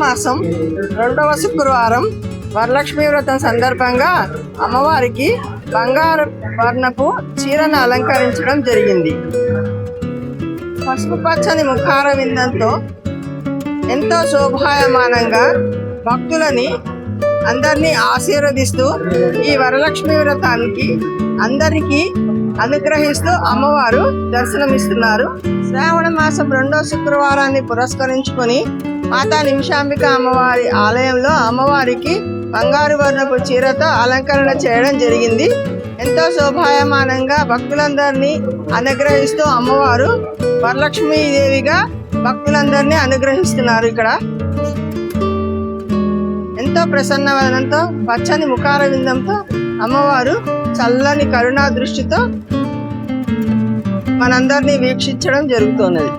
మాసం 2వ శుక్రవారం వరలక్ష్మి వ్రతం సందర్భంగా అమ్మవారికి బంగారు వర్ణపు చీరను అలంకరించడం జరిగింది. పసుపు పచ్చని ముఖార విందంతో ఎంతో శోభాయమానంగా భక్తులని అందరినీ ఆశీర్వదిస్తూ ఈ వరలక్ష్మి వ్రతానికి అందరికీ అనుగ్రహిస్తూ అమ్మవారు దర్శనమిస్తున్నారు. శ్రావణ మాసం 2వ శుక్రవారాన్ని పురస్కరించుకొని మాతా నిమిషాంబిక అమ్మవారి ఆలయంలో అమ్మవారికి బంగారు వర్ణపు చీరతో అలంకరణ చేయడం జరిగింది. ఎంతో శోభాయమానంగా భక్తులందరినీ అనుగ్రహిస్తూ అమ్మవారు వరలక్ష్మీదేవిగా భక్తులందరినీ అనుగ్రహిస్తున్నారు. ఇక్కడ ఎంతో ప్రసన్నవదనంతో పచ్చని ముఖార విందంతో అమ్మవారు చల్లని కరుణా దృష్టితో మనందరినీ వీక్షించడం జరుగుతున్నది.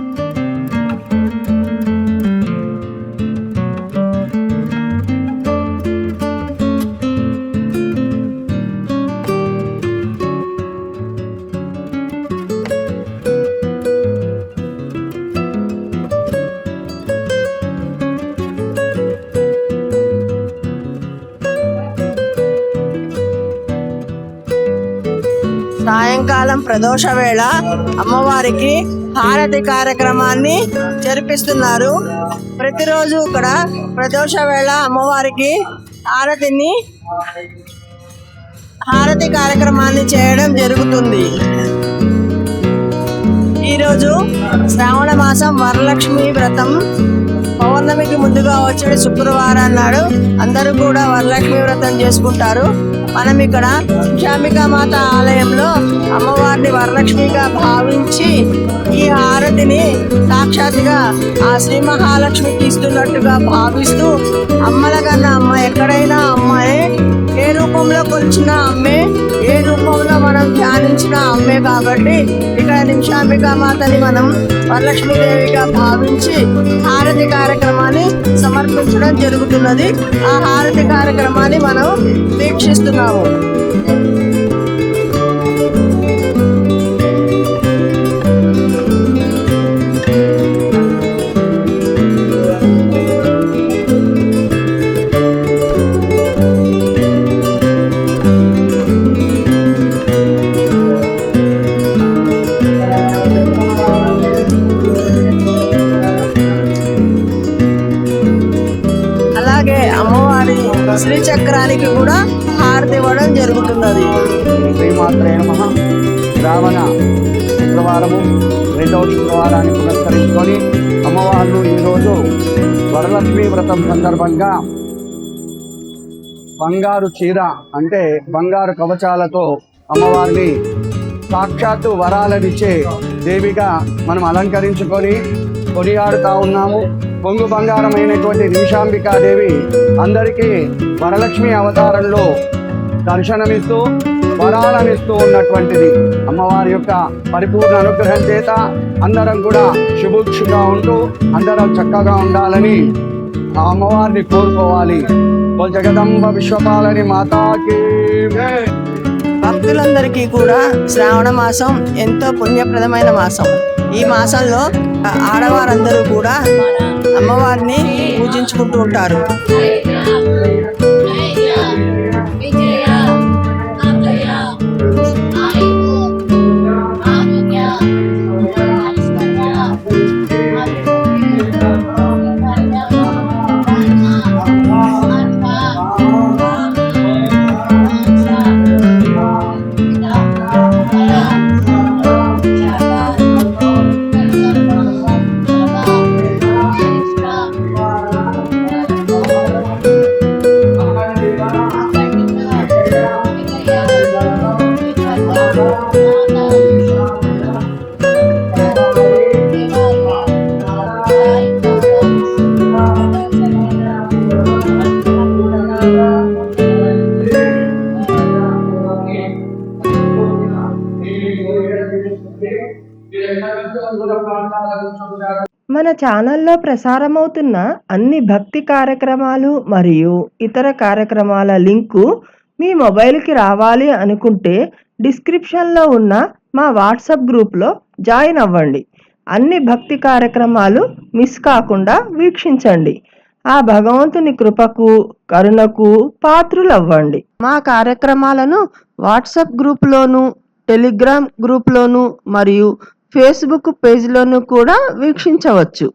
సాయంకాలం ప్రదోష వేళ అమ్మవారికి హారతి కార్యక్రమాన్ని జరిపిస్తున్నారు. ప్రతిరోజు ఇక్కడ ప్రదోష వేళ అమ్మవారికి హారతి కార్యక్రమాన్ని చేయడం జరుగుతుంది. ఈరోజు శ్రావణ మాసం వరలక్ష్మి వ్రతం పౌర్ణమికి ముందుగా వచ్చే శుక్రవారం నాడు అందరూ కూడా వరలక్ష్మి వ్రతం చేసుకుంటారు. మనం ఇక్కడ నిమిషాంబికా మాత ఆలయంలో అమ్మవారిని వరలక్ష్మిగా భావించి ఈ హారతిని సాక్షాత్తుగా ఆ శ్రీ మహాలక్ష్మికి ఇస్తున్నట్టుగా భావిస్తూ అమ్మల కన్నా అమ్మ ఎక్కడైనా అమ్మాయే, ఏ రూపంలో కొలిచిన అమ్మే, ఏ రూపంలో మనం ధ్యానించిన అమ్మే. కాబట్టి ఇక్కడ నిమిషాంబికా మాతని మనం వరలక్ష్మీదేవిగా భావించి హారతి కార్యక్రమాన్ని సమర్పించడం జరుగుతున్నది. ఆ హారతి కార్యక్రమాన్ని మనం వీక్షిస్తున్నాము. అలాగే అమ్మవారి శ్రీచక్రానికి కూడా హారతి ఇవ్వడం జరుగుతున్నది. శ్రీమాత్రే నమః. శ్రావణ శుక్రవారము 2వ శుక్రవారాన్ని పురస్కరించుకొని అమ్మవార్లు ఈరోజు వరలక్ష్మి వ్రతం సందర్భంగా బంగారు చీర అంటే బంగారు కవచాలతో అమ్మవారిని సాక్షాత్తు వరాలనిచ్చే దేవిగా మనం అలంకరించుకొని కొనియాడుతా ఉన్నాము. పొంగు బంగారమైనటువంటి నిమిషాంబికాదేవి అందరికీ వరలక్ష్మి అవతారంలో దర్శనమిస్తూ వరాలనిస్తూ ఉన్నటువంటిది. అమ్మవారి యొక్క పరిపూర్ణ అనుగ్రహం చేత అందరం కూడా శుభుక్షుగా ఉంటూ అందరం చక్కగా ఉండాలని ఆ అమ్మవారిని కోరుకోవాలి. జగదంబ విశ్వపాలని మాతాకి. భక్తులందరికీ కూడా శ్రావణ మాసం ఎంతో పుణ్యప్రదమైన మాసం. ఈ మాసంలో ఆడవారందరూ కూడా అమ్మవారిని పూజించుకుంటూ ఉంటారు. మన ఛానల్లో ప్రసారమవుతున్న అన్ని భక్తి కార్యక్రమాలు మరియు ఇతర కార్యక్రమాల లింకు మీ మొబైల్కి రావాలి అనుకుంటే డిస్క్రిప్షన్లో ఉన్న మా వాట్సాప్ గ్రూప్లో జాయిన్ అవ్వండి. అన్ని భక్తి కార్యక్రమాలు మిస్ కాకుండా వీక్షించండి. ఆ భగవంతుని కృపకు కరుణకు పాత్రులవ్వండి. మా కార్యక్రమాలను వాట్సాప్ గ్రూప్లోను, టెలిగ్రామ్ గ్రూప్లోను మరియు ఫేస్బుక్ పేజ్లోను కూడా వీక్షించవచ్చు.